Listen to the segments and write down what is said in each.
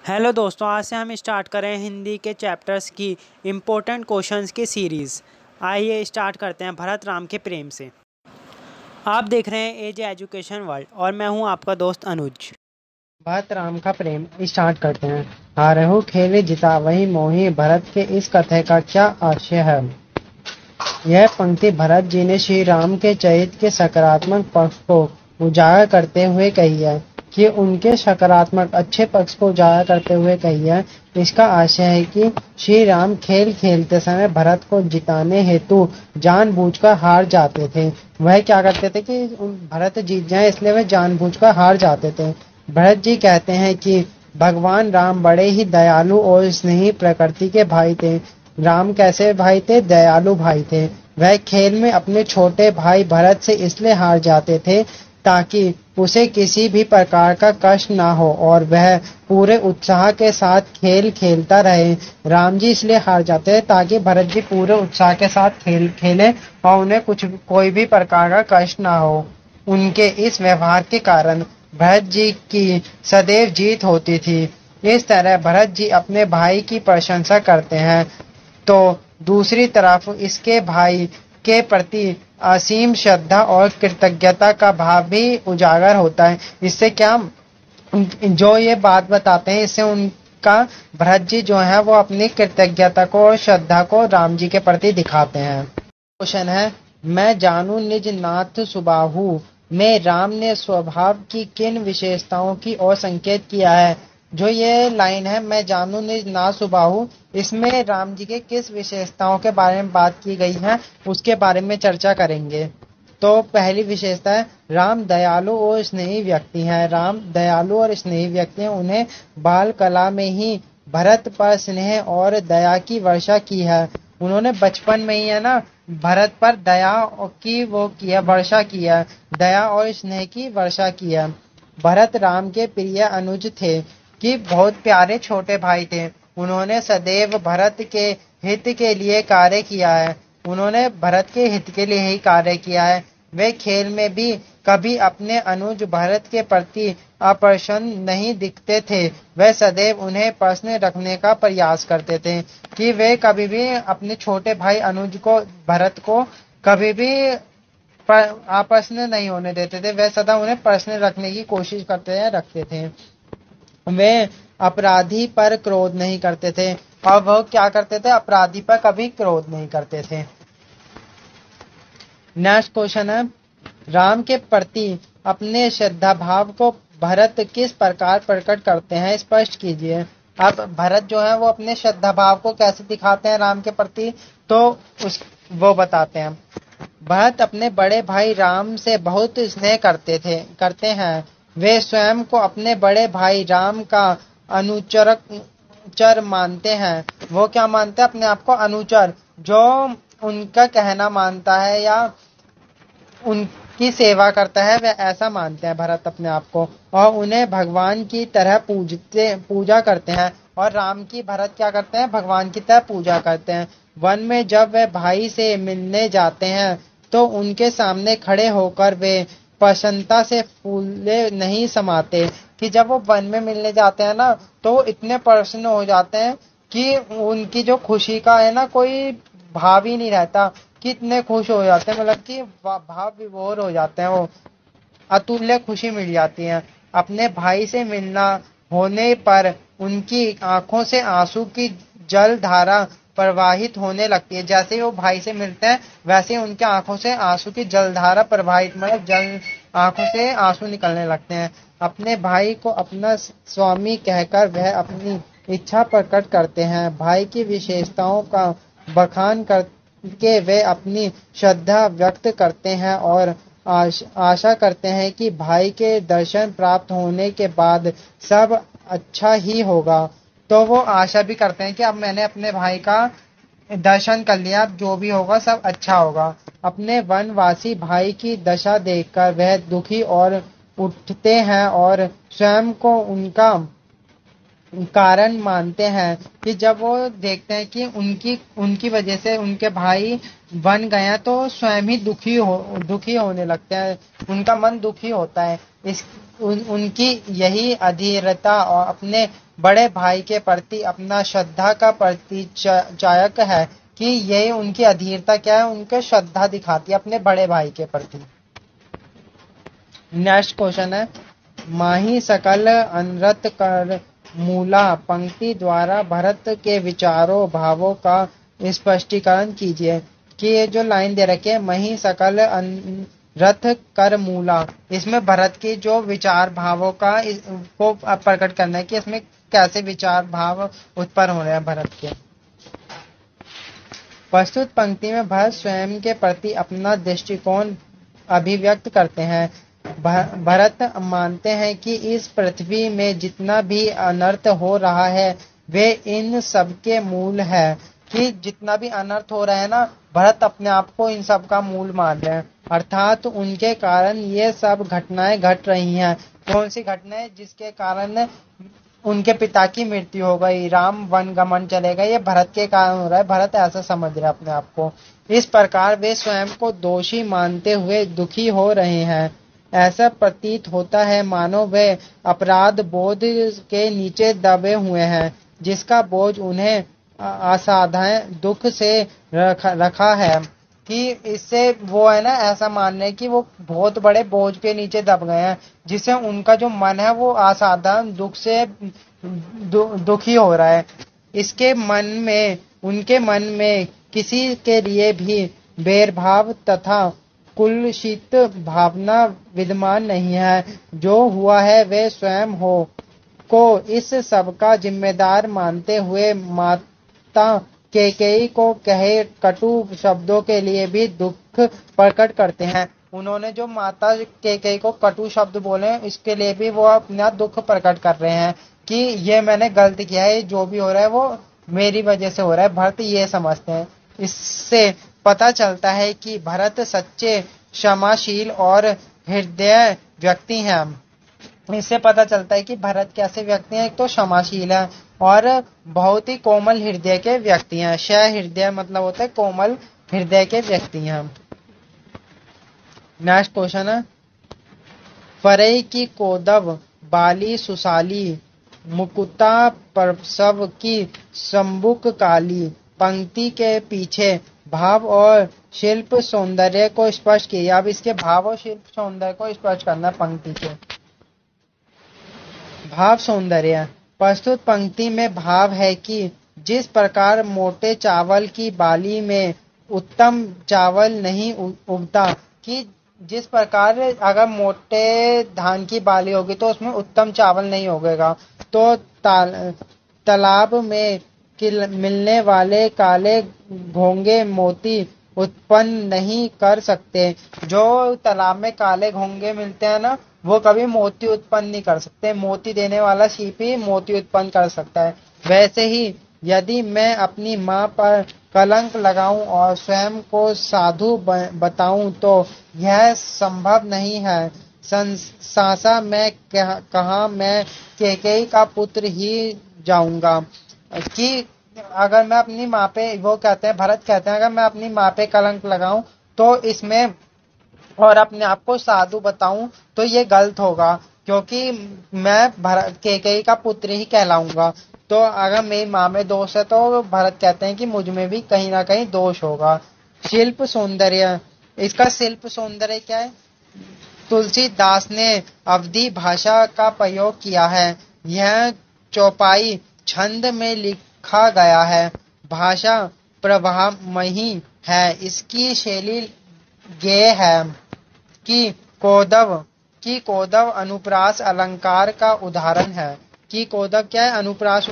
Hello दोस्तों, आज से हम स्टार्ट करें हिंदी के चैप्टर्स की इम्पोर्टेंट क्वेश्चंस की सीरीज़। आइए स्टार्ट करते हैं भरत राम के प्रेम से। आप देख रहे हैं एज एजुकेशन वर्ल्ड और मैं हूं आपका दोस्त अनुज। भरत राम का प्रेम स्टार्ट करते हैं। हारहु खेल जिता वही मोही भरत के इस कथन का क्या आशय है। यह पंक्ति भरत जी ने श्री राम के चरित्र के सकारात्मक पक्ष को उजागर करते हुए कही है कि उनके सकारात्मक अच्छे पक्ष को उजागर करते हुए कही है। इसका आशय है कि श्री राम खेल खेलते समय भरत को जिताने हेतु जानबूझकर हार जाते थे। वह क्या करते थे कि भरत जीत जाए इसलिए वह जानबूझकर हार जाते थे। भरत जी कहते हैं कि भगवान राम बड़े ही दयालु और स्नेही प्रकृति के भाई थे। राम कैसे भाई थे? दयालु भाई थे। वह खेल में अपने छोटे भाई भरत से इसलिए हार जाते थे ताकि उसे किसी भी प्रकार का कष्ट ना हो और वह पूरे उत्साह के साथ खेल खेलता रहे। राम जी इसलिए हार जाते हैं ताकि भरत जी पूरे उत्साह के साथ खेल खेलें और उन्हें कोई भी प्रकार का कष्ट ना हो। उनके इस व्यवहार के कारण भरत जी की सदैव जीत होती थी। इस तरह भरत जी अपने भाई की प्रशंसा करते हैं तो दूसरी तरफ इसके भाई के प्रति असीम श्रद्धा और कृतज्ञता का भाव भी उजागर होता है। इससे क्या जो ये बात बताते हैं इससे उनका भरत जी जो है वो अपनी कृतज्ञता को और श्रद्धा को राम जी के प्रति दिखाते हैं। क्वेश्चन है, मैं जानू निज नाथ सुबाहु में राम ने स्वभाव की किन विशेषताओं की ओर संकेत किया है। जो ये लाइन है, मैं जानू निज नाथ सुबाहु, इसमें राम जी के किस विशेषताओं के बारे में बात की गई है उसके बारे में चर्चा करेंगे। तो पहली विशेषता है, राम दयालु और स्नेही व्यक्ति हैं। राम दयालु और स्नेही व्यक्ति हैं। उन्हें बाल कला में ही भरत पर स्नेह और दया की वर्षा की है। उन्होंने बचपन में ही है ना भरत पर दया की वो किया वर्षा किया, दया और स्नेह की वर्षा किया। भरत राम के प्रिय अनुज थे कि बहुत प्यारे छोटे भाई थे। उन्होंने सदैव भरत के हित के लिए कार्य किया है। उन्होंने भरत के हित के लिए ही कार्य किया है। वे खेल में भी कभी अपने अनुज भरत के प्रति अप्रसन्न नहीं दिखते थे। वे सदैव उन्हें प्रसन्न रखने का प्रयास करते थे कि वे कभी भी अपने छोटे भाई अनुज को भरत को कभी भी अप्रसन्न नहीं होने देते थे। वे सदा उन्हें प्रसन्न रखने की कोशिश रखते थे। वे अपराधी पर क्रोध नहीं करते थे और वह क्या करते थे? अपराधी पर कभी क्रोध नहीं करते थे। नेक्स्ट क्वेश्चन है, राम के प्रति अपने श्रद्धा भाव को भरत किस प्रकार प्रकट करते हैं, स्पष्ट कीजिए। अब भरत जो है वो अपने श्रद्धा भाव को कैसे दिखाते हैं राम के प्रति, तो वो बताते हैं। भरत अपने बड़े भाई राम से बहुत स्नेह करते हैं। वे स्वयं को अपने बड़े भाई राम का अनुचर मानते हैं। वो क्या मानते हैं? अपने आप को अनुचर, जो उनका कहना मानता है या उनकी सेवा करता है, वे ऐसा मानते हैं भरत अपने आप को और उन्हें भगवान की तरह पूजा करते हैं। और राम की भरत क्या करते हैं? भगवान की तरह पूजा करते हैं। वन में जब वे भाई से मिलने जाते हैं तो उनके सामने खड़े होकर वे प्रसन्नता से फूले नहीं समाते कि जब वो वन में मिलने जाते हैं ना तो इतने प्रसन्न हो जाते हैं कि उनकी जो खुशी का है ना कोई भाव ही नहीं रहता, कितने खुश हो जाते हैं, मतलब कि भाव विभोर हो जाते हैं। वो अतुल्य खुशी मिल जाती है। अपने भाई से मिलना होने पर उनकी आंखों से आंसू की जल धारा प्रवाहित होने लगती है। जैसे ही वो भाई से मिलते हैं वैसे ही उनके आंखों से आंसू की जलधारा प्रवाहित, मतलब जल आंखों से आंसू निकलने लगते हैं। अपने भाई को अपना स्वामी कहकर वह अपनी इच्छा प्रकट करते हैं। भाई की विशेषताओं का बखान करके वे अपनी श्रद्धा व्यक्त करते हैं और आशा करते हैं कि भाई के दर्शन प्राप्त होने के बाद सब अच्छा ही होगा। तो वो आशा भी करते हैं कि अब मैंने अपने भाई का दर्शन कर लिया, अब जो भी होगा सब अच्छा होगा। अपने वनवासी भाई की दशा देखकर वह दुखी और उठते हैं और स्वयं को उनका कारण मानते हैं कि जब वो देखते हैं कि उनकी वजह से उनके भाई बन गए हैं तो स्वयं ही दुखी होने लगते हैं। उनका मन दुखी होता है। उनकी यही अधीरता और अपने बड़े भाई के प्रति अपना श्रद्धा का परिचायक है कि यही उनकी अधीरता क्या है, उनके श्रद्धा दिखाती है अपने बड़े भाई के प्रति। नेक्स्ट क्वेश्चन है, माही सकल अनरत कर मूला पंक्ति द्वारा भरत के विचारों भावों का स्पष्टीकरण कीजिए। कि ये जो लाइन दे रखी है मही सकल रथ कर मूला, इसमें भरत की जो विचार भावों का को प्रकट करना है कि इसमें कैसे विचार भाव उत्पन्न हो रहे हैं भरत के। प्रस्तुत पंक्ति में भरत स्वयं के प्रति अपना दृष्टिकोण अभिव्यक्त करते हैं। भरत मानते हैं कि इस पृथ्वी में जितना भी अनर्थ हो रहा है वे इन सब के मूल है। कि जितना भी अनर्थ हो रहा है ना, भरत अपने आप को इन सब का मूल मान रहे हैं, अर्थात उनके कारण ये सब घटनाएं घट रही हैं। कौन सी घटनाएं? जिसके कारण उनके पिता की मृत्यु हो गई, राम वन गमन चले गए, ये भरत के कारण हो रहा है। भरत ऐसा समझ रहे हैं अपने आप को। इस प्रकार वे स्वयं को दोषी मानते हुए दुखी हो रहे हैं। ऐसा प्रतीत होता है मानो वे अपराध बोध के नीचे दबे हुए हैं, जिसका बोझ उन्हें असाधारण दुख से रखा है। कि इससे वो है ना, ऐसा मान रहे कि वो बहुत बड़े बोझ के नीचे दब गए हैं, जिससे उनका जो मन है वो असाधारण दुख से दुखी हो रहा है। इसके मन में, उनके मन में किसी के लिए भी बैरभाव तथा कुलषित भावना विद्यमान नहीं है। जो हुआ है वे स्वयं हो को इस सब का जिम्मेदार मानते हुए माता कैकेयी को कहे कटु शब्दों के लिए भी दुख प्रकट करते हैं। उन्होंने जो माता कैकेयी को कटु शब्द बोले, इसके लिए भी वो अपना दुख प्रकट कर रहे हैं कि ये मैंने गलती किया है, जो भी हो रहा है वो मेरी वजह से हो रहा है। भरत ये समझते हैं। इससे पता चलता है कि भरत सच्चे क्षमाशील और हृदय व्यक्ति हैं। इससे पता चलता है कि भरत कैसे व्यक्ति हैं। एक तो क्षमाशील है और बहुत ही कोमल हृदय के व्यक्ति हैं। हृदय मतलब होता है कोमल हृदय के व्यक्ति हैं। नेक्स्ट क्वेश्चन है, फरई की कोदव बाली सुशाली मुकुता परसव की संबुक काली पंक्ति के पीछे भाव और शिल्प सौंदर्य को स्पष्ट किया। अब इसके भाव और शिल्प सौंदर्य को स्पष्ट करना। पंक्ति के भाव सौंदर्य। प्रस्तुत पंक्ति में भाव है कि जिस प्रकार मोटे चावल की बाली में उत्तम चावल नहीं उगता, कि जिस प्रकार अगर मोटे धान की बाली होगी तो उसमें उत्तम चावल नहीं उगेगा, तो तालाब में मिलने वाले काले घोंगे मोती उत्पन्न नहीं कर सकते। जो तालाब में काले घोंगे मिलते हैं ना, वो कभी मोती उत्पन्न नहीं कर सकते। मोती देने वाला सीप ही मोती उत्पन्न कर सकता है। वैसे ही यदि मैं अपनी माँ पर कलंक लगाऊं और स्वयं को साधु बताऊं तो यह संभव नहीं है। सासा मैं कहा मैं कैकेयी का पुत्र ही जाऊंगा। कि अगर मैं अपनी माँ पे, वो कहते हैं, भरत कहते हैं, अगर मैं अपनी माँ पे कलंक लगाऊं तो इसमें और अपने आप को साधु बताऊं तो ये गलत होगा, क्योंकि मैं कैकेयी का पुत्र ही कहलाऊंगा। तो अगर मेरी माँ में दोष है तो भरत कहते हैं कि मुझ में भी कहीं ना कहीं दोष होगा। शिल्प सौंदर्य। इसका शिल्प सौंदर्य क्या है? तुलसीदास ने अवधी भाषा का प्रयोग किया है। यह चौपाई छंद में लिखा गया है। भाषा प्रवाहमयी है। इसकी शैली गेय है। कि कोदव अनुप्रास अलंकार का उदाहरण है। कि कोदव क्या है? अनुप्रास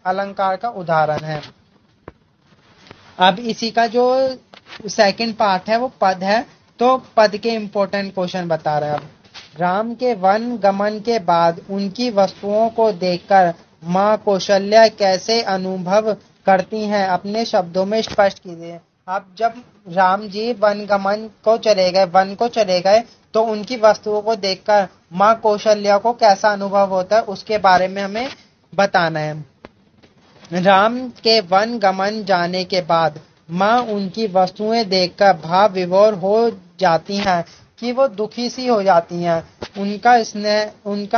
अलंकार का उदाहरण है। अब इसी का जो सेकंड पार्ट है वो पद है, तो पद के इंपॉर्टेंट क्वेश्चन बता रहे हैं। अब राम के वन गमन के बाद उनकी वस्तुओं को देखकर माँ कौशल्या कैसे अनुभव करती हैं, अपने शब्दों में स्पष्ट कीजिए। अब जब राम जी वन को चले गए तो उनकी वस्तुओं को देखकर माँ कौशल्या को कैसा अनुभव होता है उसके बारे में हमें बताना है। राम के वन गमन जाने के बाद माँ उनकी वस्तुएं देखकर भाव विभोर हो जाती हैं कि वो दुखी सी हो जाती हैं। उनका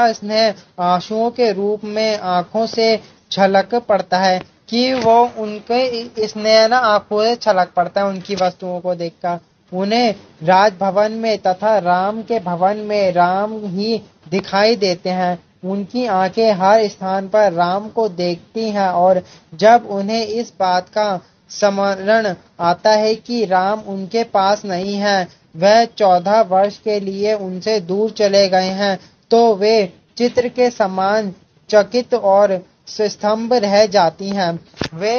स्नेह आंसुओं के रूप में आंखों से छलक पड़ता है कि वो उनके स्नेह ना आंखों से छलक पड़ता है उनकी वस्तुओं को देखकर। उन्हें राजभवन में तथा राम के भवन में राम ही दिखाई देते हैं। उनकी आंखें हर स्थान पर राम को देखती हैं और जब उन्हें इस बात का स्मरण आता है कि राम उनके पास नहीं है, वह 14 वर्ष के लिए उनसे दूर चले गए हैं, तो वे चित्र के समान चकित और स्तंभ रह जाती हैं। वे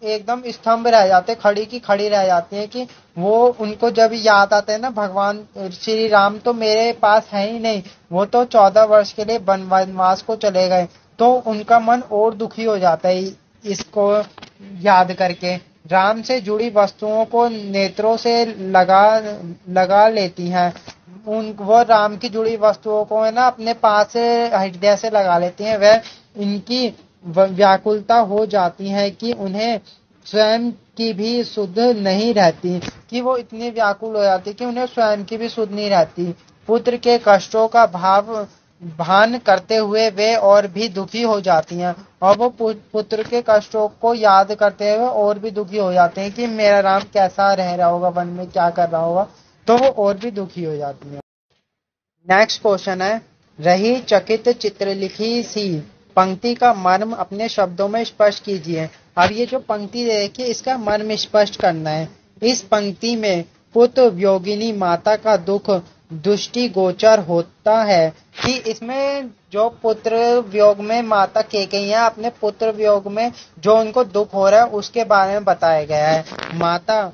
एकदम स्तंभ रह जाते, खड़ी की खड़ी रह जाती हैं कि वो उनको जब याद आता है ना, भगवान श्री राम तो मेरे पास है ही नहीं, वो तो 14 वर्ष के लिए वनवास को चले गए। तो उनका मन और दुखी हो जाता है इसको याद करके। राम से जुड़ी वस्तुओं को नेत्रों से लगा लेती हैं। वो राम की जुड़ी वस्तुओं को है ना अपने पास से हृदय से लगा लेती हैं। वह इनकी व्याकुलता हो जाती है कि उन्हें स्वयं की भी सुध नहीं रहती, कि वो इतनी व्याकुल हो जाती कि उन्हें स्वयं की भी सुध नहीं रहती। पुत्र के कष्टों का भान करते हुए वे और भी दुखी हो जाती हैं और वो पुत्र के कष्टों को याद करते हुए और भी दुखी हो जाते हैं कि मेरा राम कैसा रह रहा होगा, वन में क्या कर रहा होगा, तो वो और भी दुखी हो जाती हैं। नेक्स्ट क्वेश्चन है, रही चकित चित्रलिखी सी पंक्ति का मर्म अपने शब्दों में स्पष्ट कीजिए। अब ये जो पंक्ति देखिए, इसका मर्म स्पष्ट करना है। इस पंक्ति में पुत्र वियोगिनी माता का दुख दृष्टि गोचर होता है कि इसमें जो पुत्र वियोग में माता कैकेयी है, अपने पुत्र वियोग में जो उनको दुख हो रहा है उसके बारे में बताया गया है। माता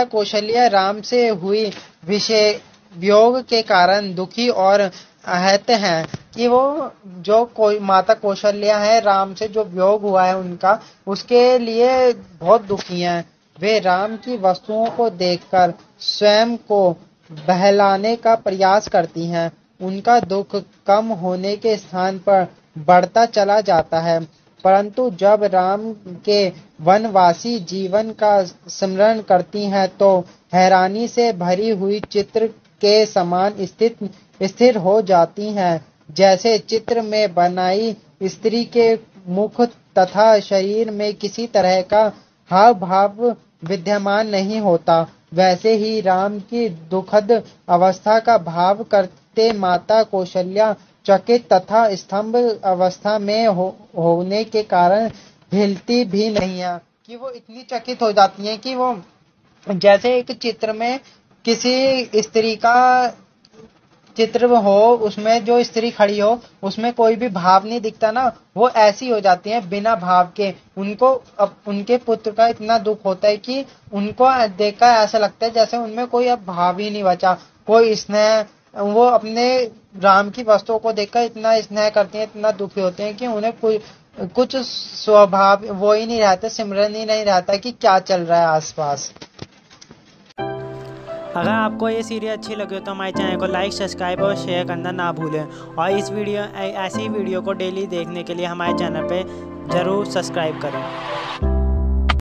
कौशल्या राम से हुई विषय वियोग के कारण दुखी और आहत हैं कि वो जो कोई माता कौशल्या है, राम से जो वियोग हुआ है उनका, उसके लिए बहुत दुखी हैं। वे राम की वस्तुओं को देखकर स्वयं को बहलाने का प्रयास करती हैं। उनका दुख कम होने के स्थान पर बढ़ता चला जाता है, परंतु जब राम के वनवासी जीवन का स्मरण करती हैं तो हैरानी से भरी हुई चित्र के समान स्थिर हो जाती हैं। जैसे चित्र में बनाई स्त्री के मुख तथा शरीर में किसी तरह का हाव भाव विद्यमान नहीं होता, वैसे ही राम की दुखद अवस्था का भाव करते माता कौशल्या चकित तथा स्तंभ अवस्था में होने के कारण हिलती भी नहीं है, कि वो इतनी चकित हो जाती हैं कि वो जैसे एक चित्र में किसी स्त्री का चित्र हो, उसमें जो स्त्री खड़ी हो उसमें कोई भी भाव नहीं दिखता ना, वो ऐसी हो जाती हैं बिना भाव के। उनको अब उनके पुत्र का इतना दुख होता है कि उनको देखकर ऐसा लगता है जैसे उनमें कोई अब भाव ही नहीं बचा, कोई स्नेह। वो अपने राम की वस्तुओं को देखकर इतना स्नेह करती हैं, इतना दुखी होते हैं कि उन्हें कुछ स्वभाव वो ही नहीं रहता, सिमरन ही नहीं रहता कि क्या चल रहा है आसपास। अगर आपको ये सीरीज अच्छी लगे तो हमारे चैनल को लाइक, सब्सक्राइब और शेयर करना ना भूलें, और इस वीडियो ऐसी वीडियो को डेली देखने के लिए हमारे चैनल पे ज़रूर सब्सक्राइब करें।